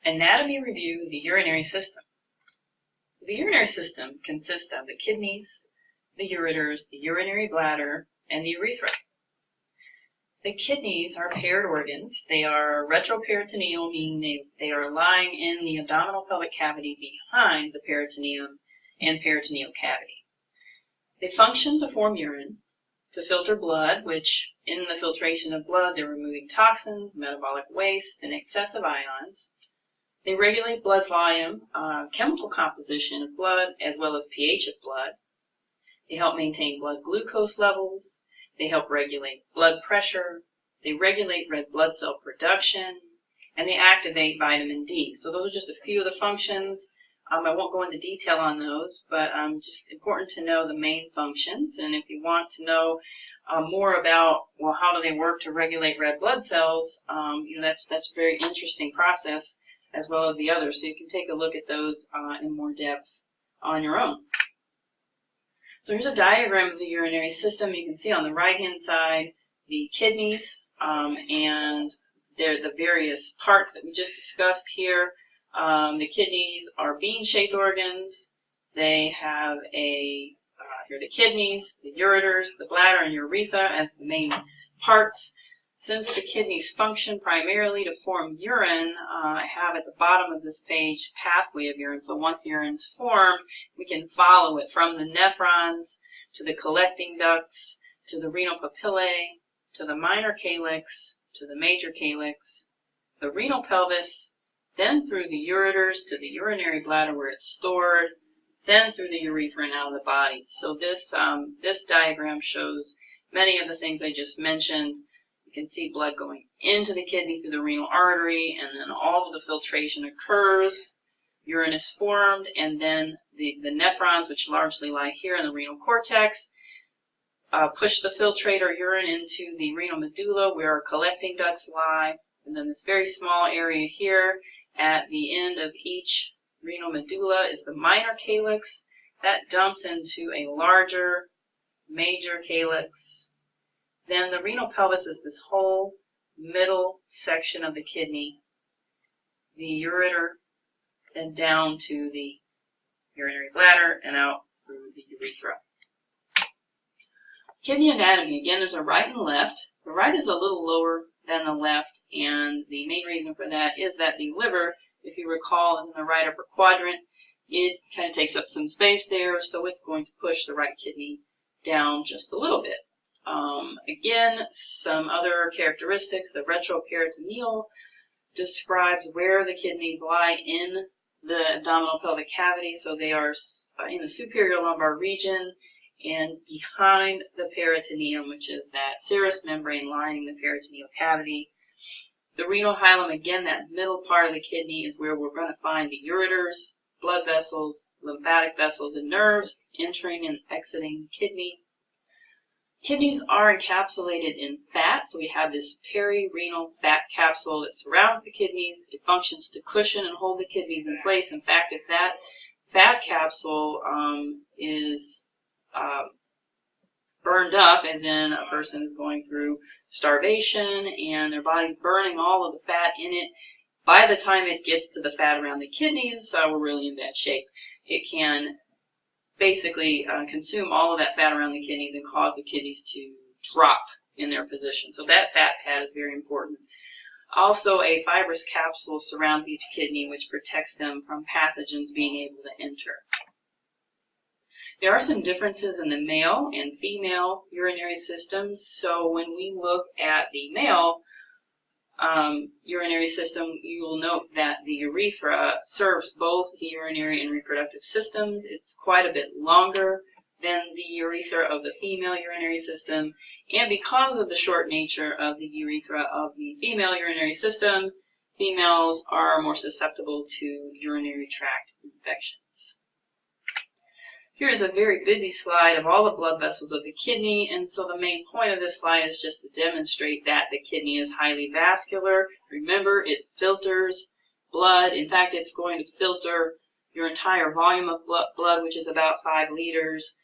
Anatomy review of the urinary system. So the urinary system consists of the kidneys, the ureters, the urinary bladder, and the urethra. The kidneys are paired organs. They are retroperitoneal, meaning they are lying in the abdominal pelvic cavity behind the peritoneum and peritoneal cavity. They function to form urine, to filter blood, which in the filtration of blood they're removing toxins, metabolic waste, and excessive ions. They regulate blood volume, chemical composition of blood, as well as pH of blood. They help maintain blood glucose levels. They help regulate blood pressure. They regulate red blood cell production, and they activate vitamin D. So those are just a few of the functions. I won't go into detail on those, but just important to know the main functions. And if you want to know more about, well, how do they work to regulate red blood cells, that's a very interesting process, as well as the others. So you can take a look at those in more depth on your own. So here's a diagram of the urinary system. You can see on the right-hand side the kidneys and they're the various parts that we just discussed here. The kidneys are bean-shaped organs. They have here are the kidneys, the ureters, the bladder, and urethra as the main parts. Since the kidneys function primarily to form urine, I have at the bottom of this page pathway of urine. So once urine is formed, we can follow it from the nephrons to the collecting ducts, to the renal papillae, to the minor calyx, to the major calyx, the renal pelvis, then through the ureters to the urinary bladder where it's stored, then through the urethra and out of the body. So this diagram shows many of the things I just mentioned. You can see blood going into the kidney through the renal artery, and then all of the filtration occurs. Urine is formed, and then the nephrons, which largely lie here in the renal cortex, push the filtrator urine into the renal medulla where our collecting ducts lie. And then this very small area here at the end of each renal medulla is the minor calyx. That dumps into a larger major calyx. Then the renal pelvis is this whole middle section of the kidney, the ureter, then down to the urinary bladder and out through the urethra. Kidney anatomy, again, there's a right and left. The right is a little lower than the left, and the main reason for that is that the liver, if you recall, is in the right upper quadrant. It kind of takes up some space there, so it's going to push the right kidney down just a little bit. Again, some other characteristics. The retroperitoneal describes where the kidneys lie in the abdominal pelvic cavity. So they are in the superior lumbar region and behind the peritoneum, which is that serous membrane lining the peritoneal cavity. The renal hilum, again, that middle part of the kidney is where we're going to find the ureters, blood vessels, lymphatic vessels, and nerves entering and exiting the kidney. Kidneys are encapsulated in fat, so we have this perirenal fat capsule that surrounds the kidneys. It functions to cushion and hold the kidneys in place. In fact, if that fat capsule is burned up, as in a person is going through starvation and their body's burning all of the fat in it, by the time it gets to the fat around the kidneys, we're really in bad shape. It can basically consume all of that fat around the kidneys and cause the kidneys to drop in their position. So that fat pad is very important. Also, a fibrous capsule surrounds each kidney, which protects them from pathogens being able to enter. There are some differences in the male and female urinary systems. So when we look at the male urinary system, you will note that the urethra serves both the urinary and reproductive systems. It's quite a bit longer than the urethra of the female urinary system, and because of the short nature of the urethra of the female urinary system, females are more susceptible to urinary tract infections. Here is a very busy slide of all the blood vessels of the kidney, and so the main point of this slide is just to demonstrate that the kidney is highly vascular. Remember, it filters blood. In fact, it's going to filter your entire volume of blood, which is about 5 liters.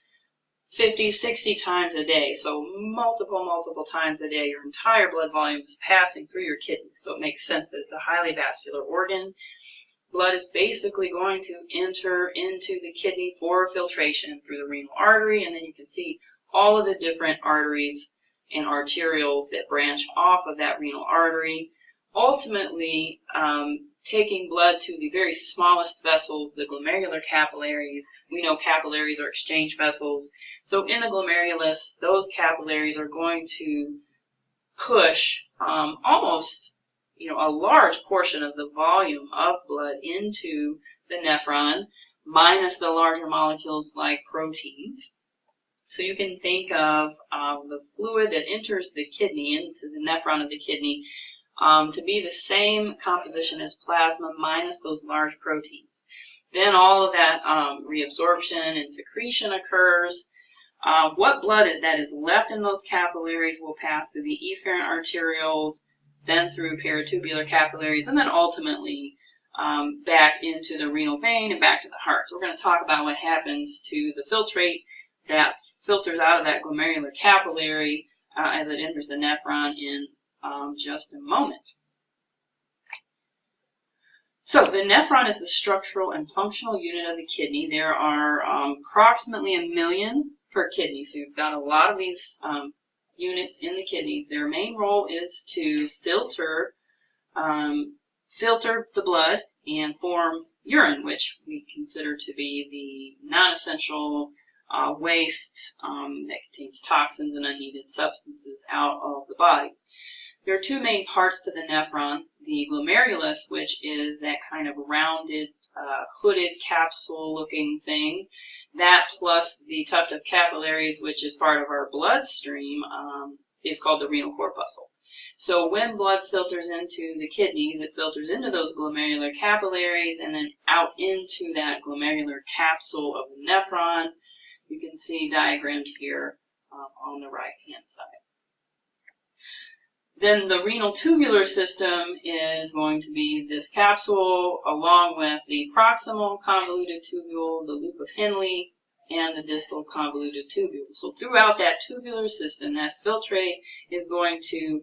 50, 60 times a day. So multiple times a day, your entire blood volume is passing through your kidneys. So it makes sense that it's a highly vascular organ. Blood is basically going to enter into the kidney for filtration through the renal artery, and then you can see all of the different arteries and arterioles that branch off of that renal artery, ultimately taking blood to the very smallest vessels, the glomerular capillaries. We know capillaries are exchange vessels. So in the glomerulus, those capillaries are going to push almost a large portion of the volume of blood into the nephron, minus the larger molecules like proteins. So you can think of the fluid that enters the kidney, into the nephron of the kidney, to be the same composition as plasma minus those large proteins. Then all of that reabsorption and secretion occurs. What blood that is left in those capillaries will pass through the efferent arterioles, then through peritubular capillaries, and then ultimately back into the renal vein and back to the heart. So we're going to talk about what happens to the filtrate that filters out of that glomerular capillary as it enters the nephron in just a moment. So the nephron is the structural and functional unit of the kidney. There are approximately 1 million per kidney, so you've got a lot of these units in the kidneys. Their main role is to filter the blood and form urine, which we consider to be the non-essential waste that contains toxins and unneeded substances out of the body. There are two main parts to the nephron: the glomerulus, which is that kind of rounded, hooded capsule-looking thing. That plus the tuft of capillaries, which is part of our bloodstream, is called the renal corpuscle. So when blood filters into the kidneys, it filters into those glomerular capillaries and then out into that glomerular capsule of the nephron. You can see diagrammed here on the right-hand side. Then the renal tubular system is going to be this capsule along with the proximal convoluted tubule, the loop of Henle, and the distal convoluted tubule. So throughout that tubular system, that filtrate is going to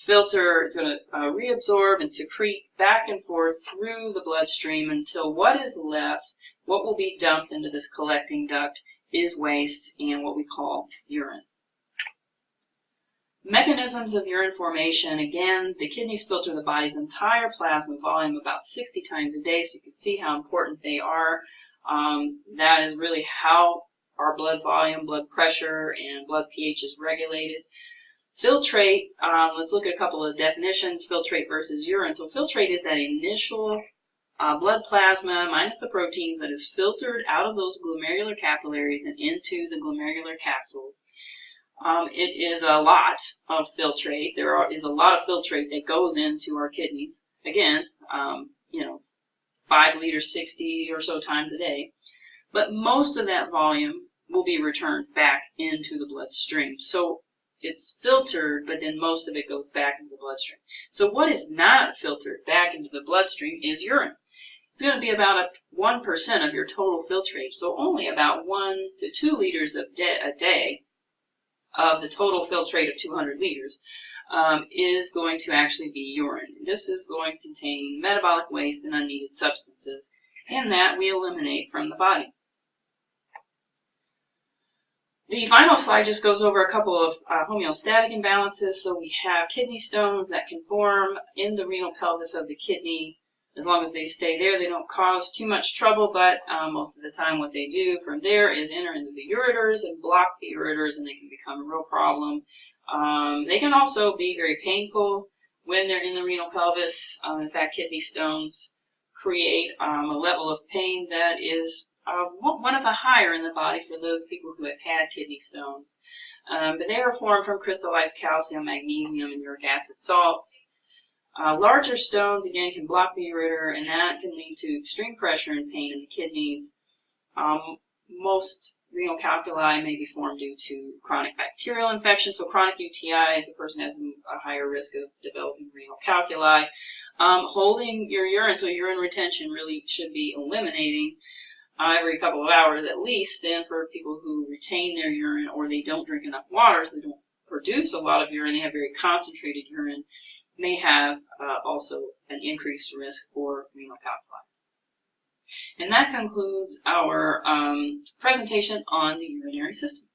filter, it's going to reabsorb and secrete back and forth through the bloodstream until what is left, what will be dumped into this collecting duct, is waste and what we call urine. Mechanisms of urine formation. Again, the kidneys filter the body's entire plasma volume about 60 times a day, so you can see how important they are. That is really how our blood volume, blood pressure, and blood pH is regulated. Filtrate, let's look at a couple of definitions, filtrate versus urine. So filtrate is that initial blood plasma minus the proteins that is filtered out of those glomerular capillaries and into the glomerular capsule. It is a lot of filtrate. There is a lot of filtrate that goes into our kidneys. Again, 5 liters, 60 or so times a day. But most of that volume will be returned back into the bloodstream. So it's filtered, but then most of it goes back into the bloodstream. So what is not filtered back into the bloodstream is urine. It's going to be about 1% of your total filtrate. So only about 1 to 2 liters a day of the total filtrate of 200 liters is going to actually be urine. This is going to contain metabolic waste and unneeded substances, and that we eliminate from the body. The final slide just goes over a couple of homeostatic imbalances. So we have kidney stones that can form in the renal pelvis of the kidney. As long as they stay there, they don't cause too much trouble, but most of the time what they do from there is enter into the ureters and block the ureters, and they can become a real problem. They can also be very painful when they're in the renal pelvis. In fact, kidney stones create a level of pain that is one of the higher in the body for those people who have had kidney stones. But they are formed from crystallized calcium, magnesium, and uric acid salts. Larger stones, again, can block the ureter, and that can lead to extreme pressure and pain in the kidneys. Most renal calculi may be formed due to chronic bacterial infection. So chronic UTIs, a person has a higher risk of developing renal calculi. Holding your urine, so urine retention really should be eliminating. every couple of hours at least. And for people who retain their urine or they don't drink enough water, so they don't produce a lot of urine, they have very concentrated urine, may have also an increased risk for renal calculi. And that concludes our presentation on the urinary system.